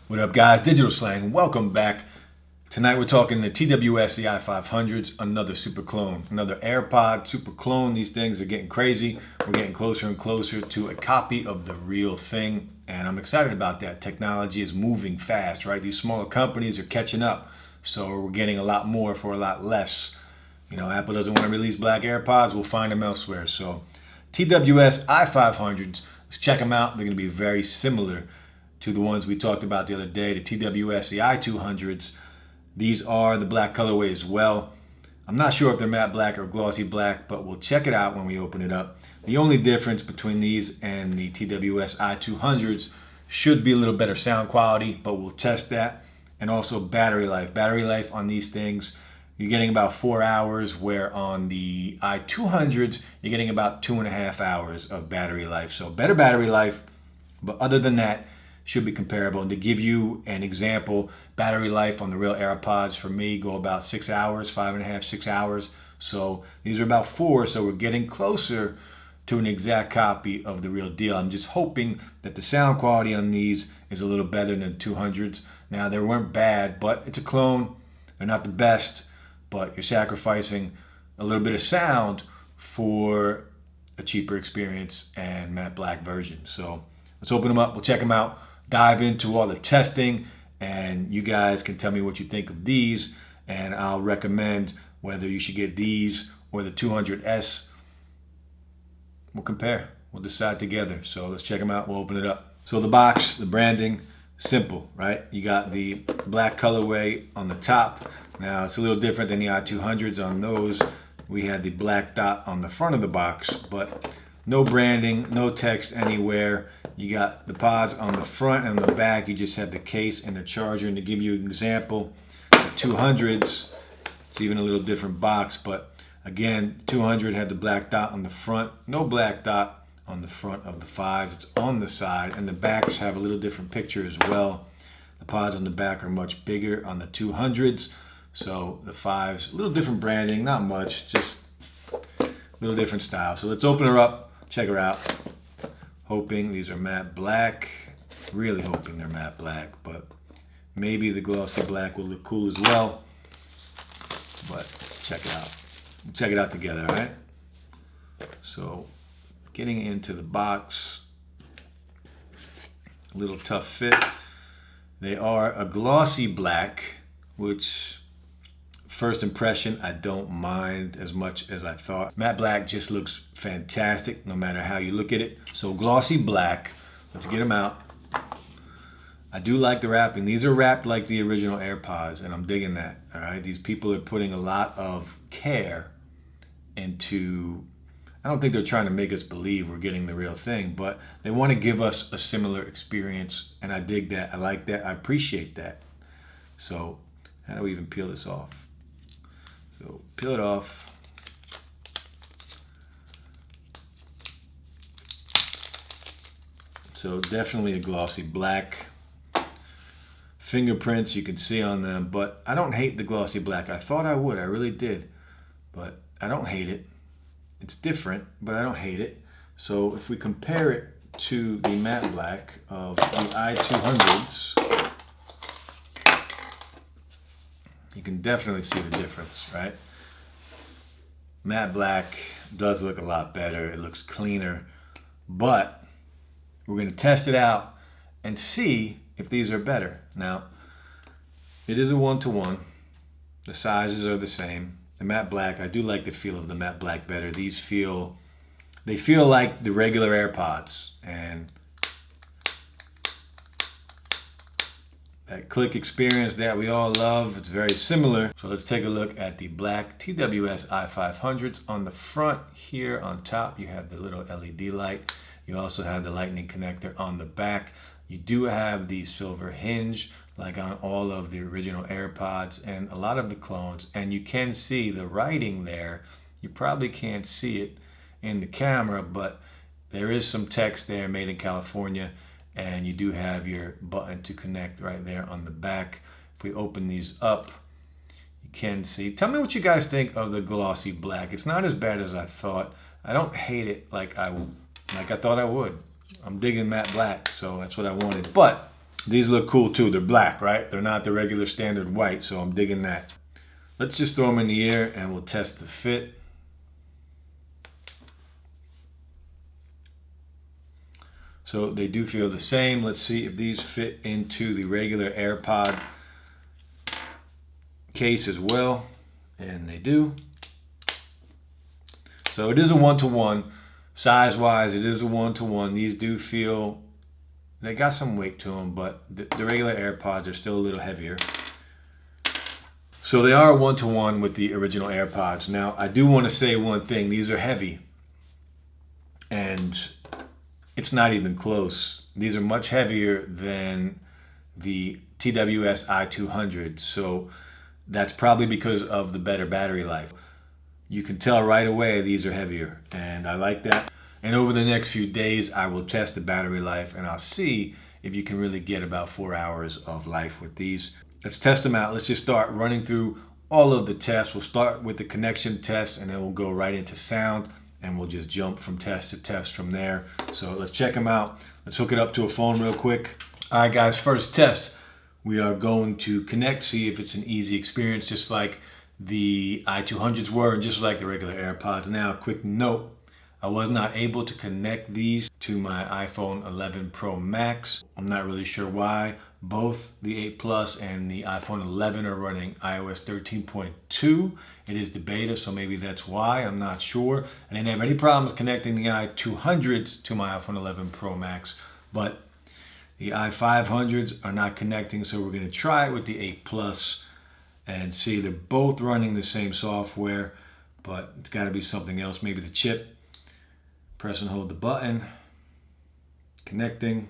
What up, guys? Digital Slang, welcome back. Tonight we're talking the TWS, the i500's, another super clone, another AirPod super clone. These things are getting crazy. We're getting closer and closer to a copy of the real thing, and I'm excited about that. Technology is moving fast, right? These smaller companies are catching up, so we're getting a lot more for a lot less. You know, Apple doesn't want to release black AirPods, we'll find them elsewhere. So TWS i500's, let's check them out. They're going to be very similar to the ones we talked about the other day, the TWS, the i200's. These are the black colorway as well. I'm not sure if they're matte black or glossy black, but we'll check it out when we open it up. The only difference between these and the TWS i200's should be a little better sound quality, but we'll test that. And also battery life. Battery life on these things, you're getting about 4 hours, where on the i200's, you're getting about 2.5 hours of battery life. So better battery life, but other than that, should be comparable. And to give you an example, battery life on the real AirPods for me go about 6 hours, 5.5, 6 hours. So these are about 4, so we're getting closer to an exact copy of the real deal. I'm just hoping that the sound quality on these is a little better than the 200's. Now, they weren't bad, but it's a clone. They're not the best, but you're sacrificing a little bit of sound for a cheaper experience and matte black version. So let's open them up, we'll check them out, dive into all the testing, and you guys can tell me what you think of these, and I'll recommend whether you should get these or the 200S. We'll compare, we'll decide together. So let's check them out, we'll open it up. So the box, the branding, simple, right? You got the black colorway on the top. Now it's a little different than the i200's. On those, we had the black dot on the front of the box, but no branding, no text anywhere. You got the pods on the front and the back. You just have the case and the charger. And to give you an example, the 200's, it's even a little different box. But again, 200 had the black dot on the front. No black dot on the front of the 5's. It's on the side. And the backs have a little different picture as well. The pods on the back are much bigger on the 200's. So the 5's, a little different branding, not much, just a little different style. So let's open her up. Check her out. Hoping these are matte black. Really hoping they're matte black, but maybe the glossy black will look cool as well. But check it out. We'll check it out together, all right? So getting into the box, a little tough fit. They are a glossy black, which first impression, I don't mind as much as I thought. Matte black just looks fantastic no matter how you look at it. So glossy black, let's get them out. I do like the wrapping. These are wrapped like the original AirPods, and I'm digging that, all right? These people are putting a lot of care into, I don't think they're trying to make us believe we're getting the real thing, but they want to give us a similar experience, and I dig that. I like that. I appreciate that. So how do we even peel this off? So peel it off. So definitely a glossy black. Fingerprints you can see on them, but I don't hate the glossy black. I thought I would, I really did, but I don't hate it. It's different, but I don't hate it. So if we compare it to the matte black of the i200's, you can definitely see the difference, right? Matte black does look a lot better. It looks cleaner, but we're going to test it out and see if these are better. Now, it is a 1-to-1. The sizes are the same. The matte black, I do like the feel of the matte black better. These feel like the regular AirPods, and that click experience that we all love, it's very similar. So let's take a look at the black TWS i500's. On the front here on top, you have the little LED light. You also have the lightning connector on the back. You do have the silver hinge like on all of the original AirPods and a lot of the clones. And you can see the writing there. You probably can't see it in the camera, but there is some text there, made in California. And you do have your button to connect right there on the back. If we open these up, you can see. Tell me what you guys think of the glossy black. It's not as bad as I thought. I don't hate it like I thought I would. I'm digging matte black, so that's what I wanted. But These look cool too. They're black, right? They're not the regular standard white, so I'm digging that. Let's just throw them in the air and we'll test the fit. So they do feel the same. Let's see if these fit into the regular AirPod case as well. And they do. So it is a one-to-one. Size-wise, it is a one-to-one. These do feel, they got some weight to them, but the regular AirPods are still a little heavier. So they are one-to-one with the original AirPods. Now, I do want to say one thing. These are heavy. And it's not even close. These are much heavier than the TWS i500's. So that's probably because of the better battery life. You can tell right away these are heavier, and I like that. And over the next few days, I will test the battery life and I'll see if you can really get about 4 hours of life with these. Let's test them out. Let's just start running through all of the tests. We'll start with the connection test and then we'll go right into sound and we'll just jump from test to test from there. So let's check them out. Let's hook it up to a phone real quick. All right, guys, first test. We are going to connect, see if it's an easy experience, just like the i500's were and just like the regular AirPods. Now, quick note, I was not able to connect these to my iPhone 11 Pro Max. I'm not really sure why. Both the 8 Plus and the iPhone 11 are running iOS 13.2. It is the beta, so maybe that's why. I'm not sure. I didn't have any problems connecting the i500's to my iPhone 11 Pro Max, but the i500's are not connecting, so we're going to try it with the 8 Plus and see. They're both running the same software, but it's got to be something else. Maybe the chip. Press and hold the button. Connecting.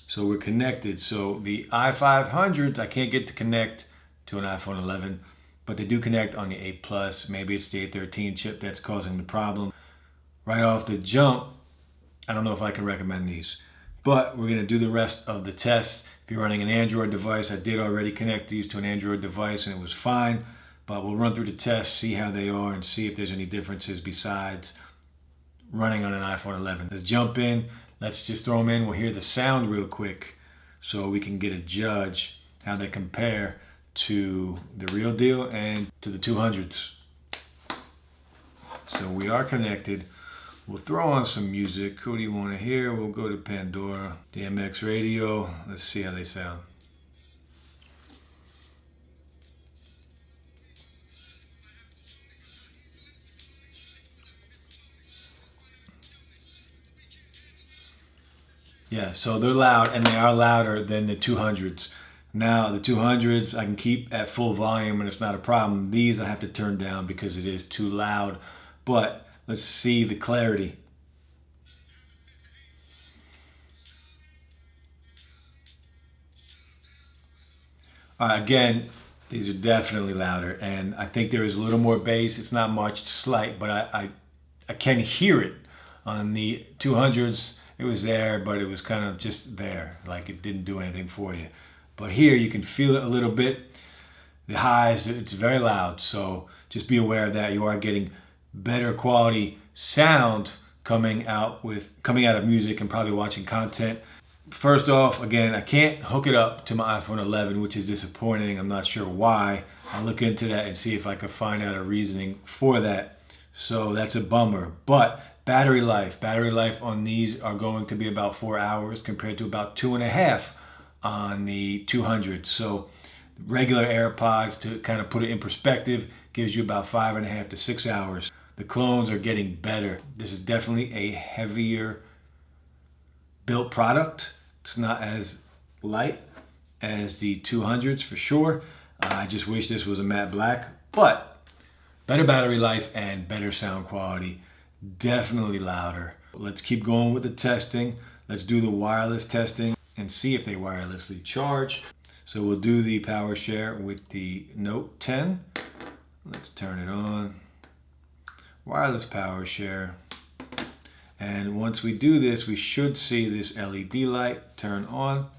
So we're connected. So the i500's I can't get to connect to an iPhone 11, but they do connect on the 8 Plus. Maybe it's the A13 chip that's causing the problem. Right off the jump, I don't know if I can recommend these, but we're going to do the rest of the tests. If you're running an Android device, I did already connect these to an Android device and it was fine, but we'll run through the tests, see how they are, and see if there's any differences besides running on an iPhone 11. Let's jump in. Let's just throw them in. We'll hear the sound real quick so we can get a judge how they compare to the real deal and to the 200's. So we are connected. We'll throw on some music. Who do you want to hear? We'll go to Pandora, DMX Radio. Let's see how they sound. Yeah, so they're loud, and they are louder than the 200's. Now, the 200's I can keep at full volume and it's not a problem. These I have to turn down because it is too loud. But let's see the clarity. Again, these are definitely louder, and I think there is a little more bass. It's not much, it's slight, but I can hear it. On the 200's, it was there, but it was kind of just there, like it didn't do anything for you. But here you can feel it a little bit. The highs, it's very loud, so just be aware of that. You are getting better quality sound coming out of music and probably watching content. First off, again, I can't hook it up to my iPhone 11, which is disappointing. I'm not sure why. I'll look into that and see if I can find out a reasoning for that. So that's a bummer. But battery life on these are going to be about 4 hours compared to about 2.5 on the 200. So regular AirPods, to kind of put it in perspective, gives you about 5.5 to 6 hours. The clones are getting better. This is definitely a heavier built product. It's not as light as the 200's for sure. I just wish this was a matte black, but better battery life and better sound quality. Definitely louder. Let's keep going with the testing. Let's do the wireless testing and see if they wirelessly charge. So we'll do the power share with the Note 10. Let's turn it on. Wireless power share. And once we do this, we should see this LED light turn on.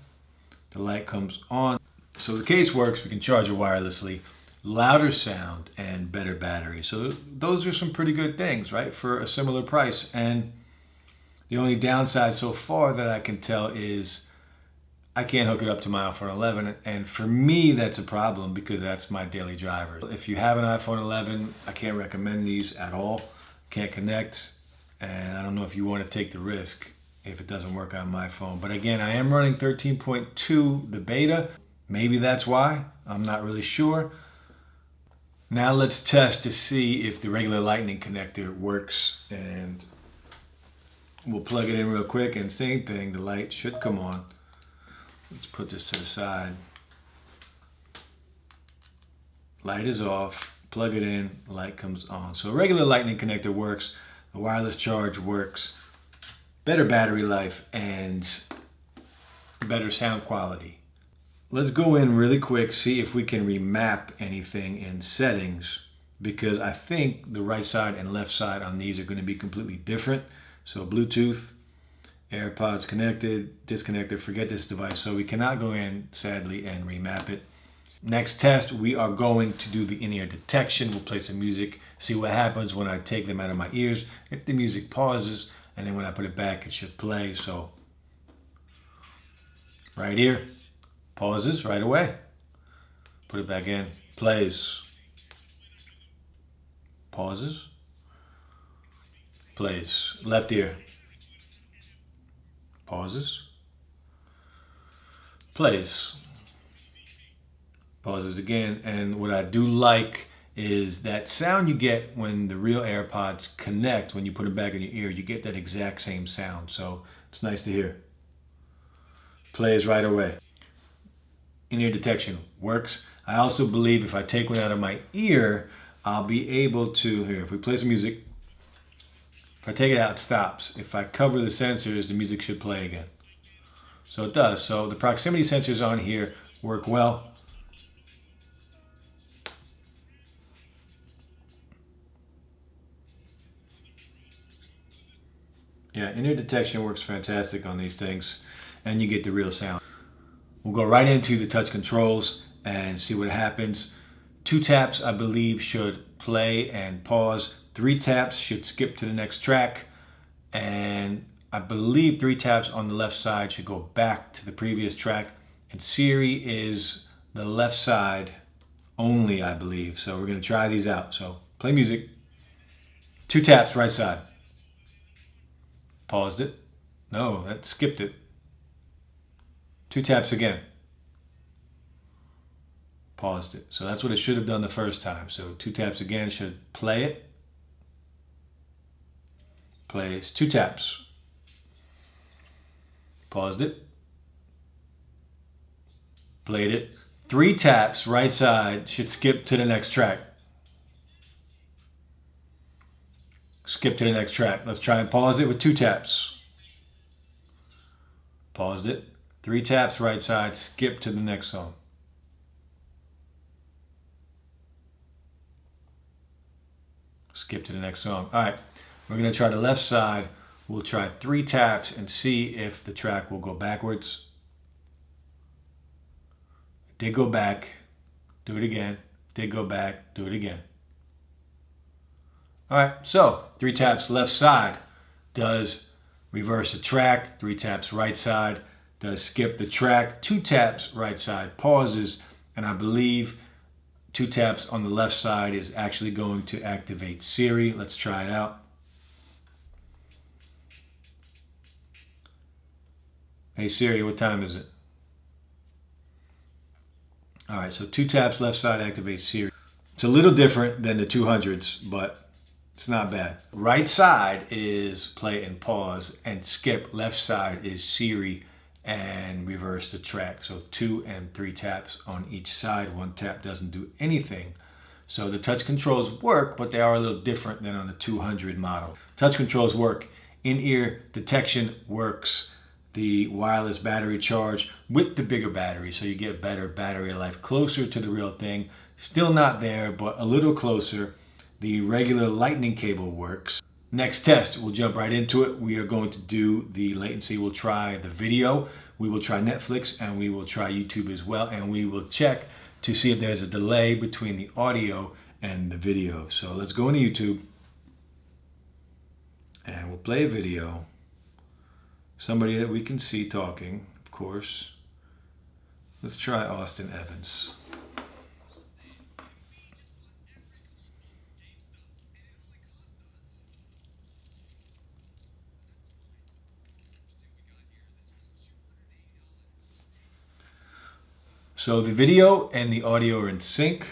The light comes on. So the case works. We can charge it wirelessly. Louder sound and better battery. So those are some pretty good things, right? For a similar price. And The only downside so far that I can tell is I can't hook it up to my iPhone 11, and for me that's a problem because that's my daily driver. If you have an iPhone 11, I can't recommend these at all. Can't connect, and I don't know if you want to take the risk if it doesn't work on my phone. But again, I am running 13.2, the beta. Maybe that's why, I'm not really sure. Now let's test to see if the regular lightning connector works, and we'll plug it in real quick, and same thing, the light should come on. Let's put this to the side. Light is off, plug it in, light comes on. So a regular lightning connector works, the wireless charge works, better battery life, and better sound quality. Let's go in really quick, see if we can remap anything in settings, because I think the right side and left side on these are going to be completely different. So Bluetooth, AirPods connected, disconnected, forget this device. So we cannot go in, sadly, and remap it. Next test, we are going to do the in-ear detection. We'll play some music, see what happens when I take them out of my ears. If the music pauses, and then when I put it back, it should play. So right here, pauses right away. Put it back in, plays. Pauses, plays. Left ear. Pauses, plays, pauses again. And what I do like is that sound you get when the real AirPods connect, when you put them back in your ear, you get that exact same sound. So it's nice to hear. Plays right away. In-ear detection works. I also believe if I take one out of my ear, I'll be able to, here, if we play some music, if I take it out, it stops. If I cover the sensors, the music should play again. So it does. So the proximity sensors on here work well. Yeah, in-ear detection works fantastic on these things, and you get the real sound. We'll go right into the touch controls and see what happens. 2 taps, I believe, should play and pause. 3 taps should skip to the next track, and I believe 3 taps on the left side should go back to the previous track, and Siri is the left side only, I believe. So we're going to try these out. So play music, 2 taps right side, paused it, no, that skipped it, 2 taps again, paused it. So that's what it should have done the first time. So 2 taps again should play it. Plays. 2 taps. Paused it. Played it. 3 taps right side should skip to the next track. Skip to the next track. Let's try and pause it with 2 taps. Paused it. 3 taps right side, skip to the next song. Skip to the next song. All right. We're going to try the left side. We'll try 3 taps and see if the track will go backwards. Did go back. Do it again. Did go back. Do it again. All right, so 3 taps left side does reverse the track. 3 taps right side does skip the track. 2 taps right side pauses. And I believe 2 taps on the left side is actually going to activate Siri. Let's try it out. Hey Siri, what time is it? All right, so 2 taps left side activates Siri. It's a little different than the 200's, but it's not bad. Right side is play and pause, and skip. Left side is Siri and reverse the track. So 2 and 3 taps on each side. 1 tap doesn't do anything. So the touch controls work, but they are a little different than on the 200 model. Touch controls work. In-ear detection works. The wireless battery charge with the bigger battery, so you get better battery life, closer to the real thing. Still not there, but a little closer. The regular lightning cable works. Next test, we'll jump right into it. We are going to do the latency. We'll try the video, we will try Netflix, and we will try YouTube as well, and we will check to see if there's a delay between the audio and the video. So let's go into YouTube and we'll play a video. Somebody that we can see talking, of course. Let's try Austin Evans. So the video and the audio are in sync,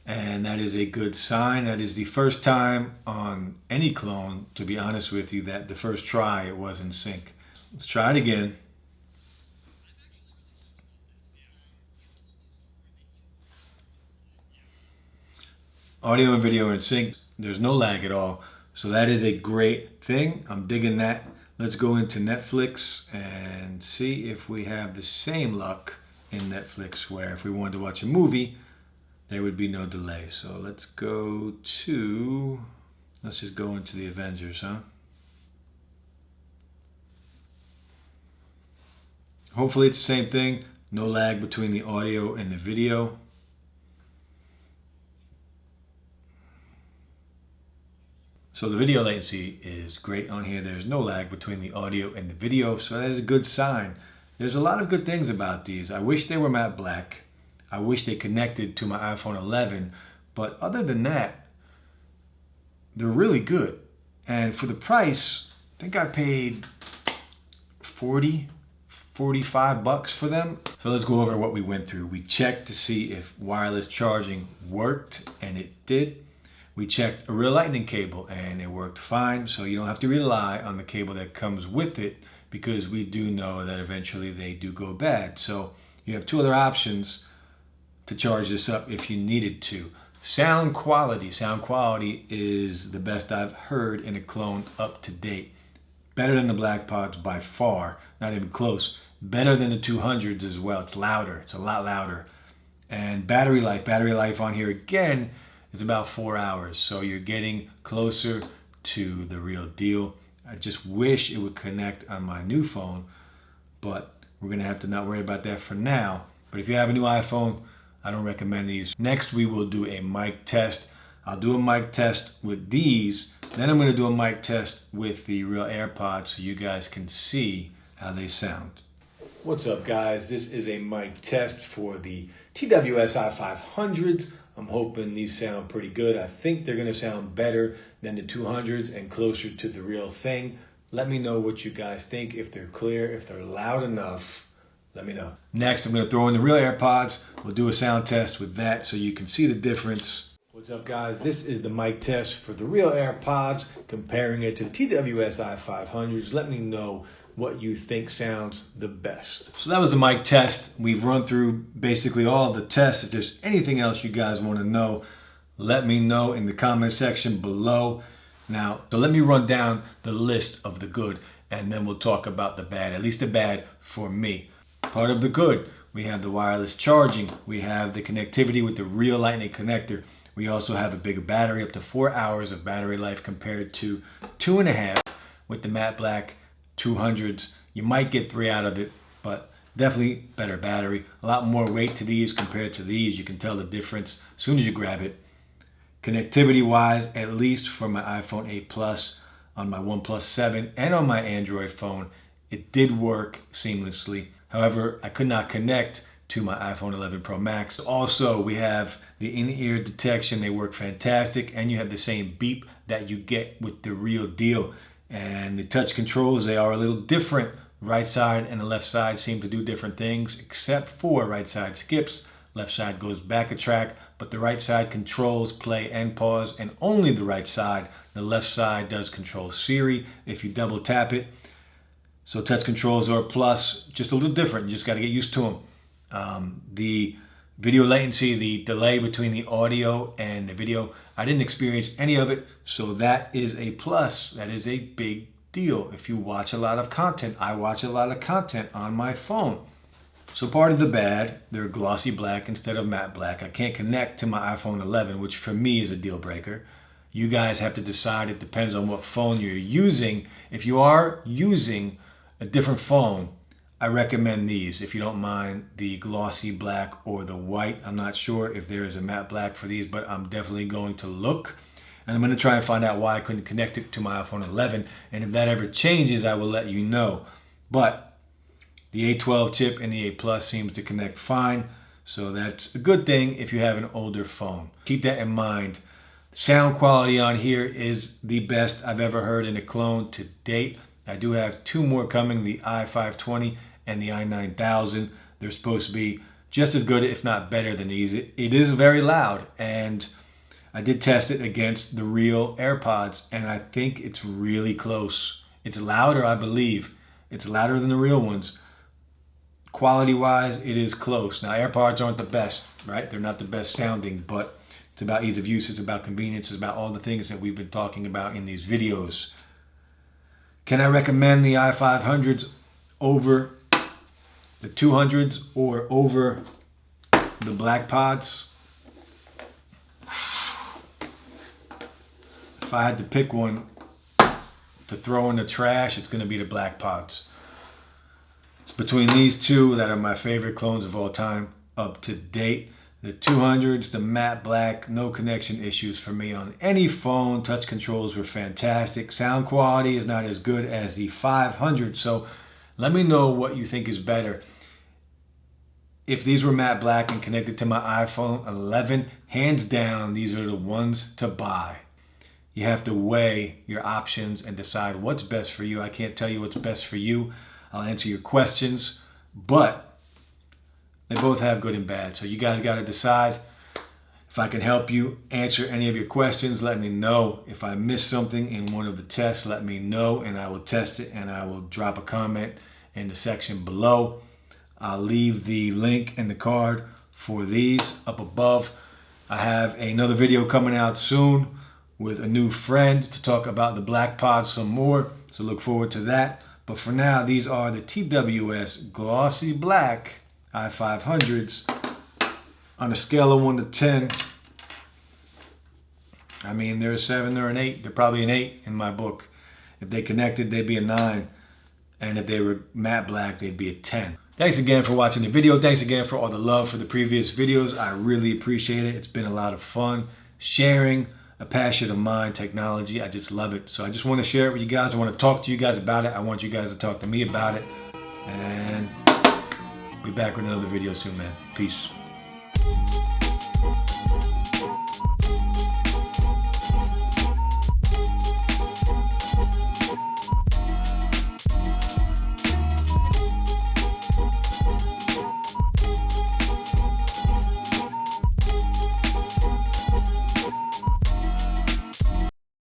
and that is a good sign. That is the first time on any clone, to be honest with you, that the first try it was in sync. Let's try it again. Audio and video are in sync. There's no lag at all. So that is a great thing. I'm digging that. Let's go into Netflix and see if we have the same luck in Netflix, where if we wanted to watch a movie, there would be no delay. So let's just go into the Avengers, huh? Hopefully it's the same thing. No lag between the audio and the video. So the video latency is great on here. There's no lag between the audio and the video, so that is a good sign. There's a lot of good things about these. I wish they were matte black. I wish they connected to my iPhone 11, but other than that, they're really good. And for the price, I think I paid 45 bucks for them. So let's go over what we went through. We checked to see if wireless charging worked, and it did. We checked a real lightning cable and it worked fine, so you don't have to rely on the cable that comes with it, because we do know that eventually they do go bad. So you have two other options to charge this up if you needed to. Sound quality is the best I've heard in a clone up to date. Better than the BlackPods by far, not even close. Better than the 200s as well. It's louder, it's a lot louder. And battery life on here again is about 4 hours. So you're getting closer to the real deal. I just wish it would connect on my new phone, but we're gonna have to not worry about that for now. But if you have a new iPhone, I don't recommend these. Next, we will do a mic test. I'll do a mic test with these. Then I'm gonna do a mic test with the real AirPods so you guys can see how they sound. What's up, guys? This is a mic test for the TWS i500's. I'm hoping these sound pretty good. I think they're gonna sound better than the 200's and closer to the real thing. Let me know what you guys think. If they're clear, if they're loud enough, let me know. Next, I'm gonna throw in the real AirPods. We'll do a sound test with that so you can see the difference. What's up, guys? This is the mic test for the real AirPods, comparing it to the TWS i500's. Let me know what you think sounds the best. So that was the mic test. We've run through basically all of the tests. If there's anything else you guys want to know, let me know in the comment section below. Now, so let me run down the list of the good, and then we'll talk about the bad, at least the bad for me. Part of the good, we have the wireless charging. We have the connectivity with the real lightning connector. We also have a bigger battery, up to 4 hours of battery life compared to 2.5 with the matte black 200's. You might get 3 out of it, but definitely better battery. A lot more weight to these compared to these. You can tell the difference as soon as you grab it. Connectivity wise, at least for my iPhone 8 Plus, on my OnePlus 7, and on my Android phone, it did work seamlessly. However, I could not connect to my iPhone 11 Pro Max. Also, we have the in-ear detection. They work fantastic, and you have the same beep that you get with the real deal. And the touch controls, they are a little different. Right side and the left side seem to do different things, except for right side skips. Left side goes back a track, but the right side controls play and pause, and only the right side. The left side does control Siri if you double tap it. So touch controls are a plus, just a little different. You just got to get used to them. The video latency, the delay between the audio and the video, I didn't experience any of it, so that is a plus. That is a big deal. If you watch a lot of content, I watch a lot of content on my phone. So part of the bad, they're glossy black instead of matte black. I can't connect to my iPhone 11, which for me is a deal breaker. You guys have to decide. It depends on what phone you're using. If you are using a different phone, I recommend these. If you don't mind the glossy black or the white, I'm not sure if there is a matte black for these, but I'm definitely going to look. And I'm going to try and find out why I couldn't connect it to my iPhone 11. And if that ever changes, I will let you know. But the A12 chip and the A Plus seems to connect fine. So that's a good thing if you have an older phone. Keep that in mind. Sound quality on here is the best I've ever heard in a clone to date. I do have two more coming, the i520 and the i9000. They're supposed to be just as good, if not better than these. It is very loud, and I did test it against the real AirPods, and I think it's really close. It's louder, I believe. It's louder than the real ones. Quality-wise, it is close. Now, AirPods aren't the best, right? They're not the best sounding, but it's about ease of use. It's about convenience. It's about all the things that we've been talking about in these videos. Can I recommend the i500's over the 200s or over the BlackPods? If I had to pick one to throw in the trash, it's going to be the BlackPods. It's between these two that are my favorite clones of all time, up to date. The 200s, the matte black, no connection issues for me on any phone. Touch controls were fantastic. Sound quality is not as good as the 500. So let me know what you think is better. If these were matte black and connected to my iPhone 11, hands down, these are the ones to buy. You have to weigh your options and decide what's best for you. I can't tell you what's best for you. I'll answer your questions, but they both have good and bad. So you guys got to decide. If I can help you answer any of your questions, let me know. If I missed something in one of the tests, let me know, and I will test it, and I will drop a comment in the section below. I'll leave the link in the card for these up above. I have another video coming out soon with a new friend to talk about the BlackPods some more, so look forward to that. But for now, these are the TWS Glossy Black i500's. On a scale of 1 to 10, I mean, they're a 7, they're an 8. They're probably an 8 in my book. If they connected, they'd be a 9. And if they were matte black, they'd be a 10. Thanks again for watching the video. Thanks again for all the love for the previous videos. I really appreciate it. It's been a lot of fun sharing a passion of mine, technology. I just love it. So I just want to share it with you guys. I want to talk to you guys about it. I want you guys to talk to me about it. And be back with another video soon, man. Peace.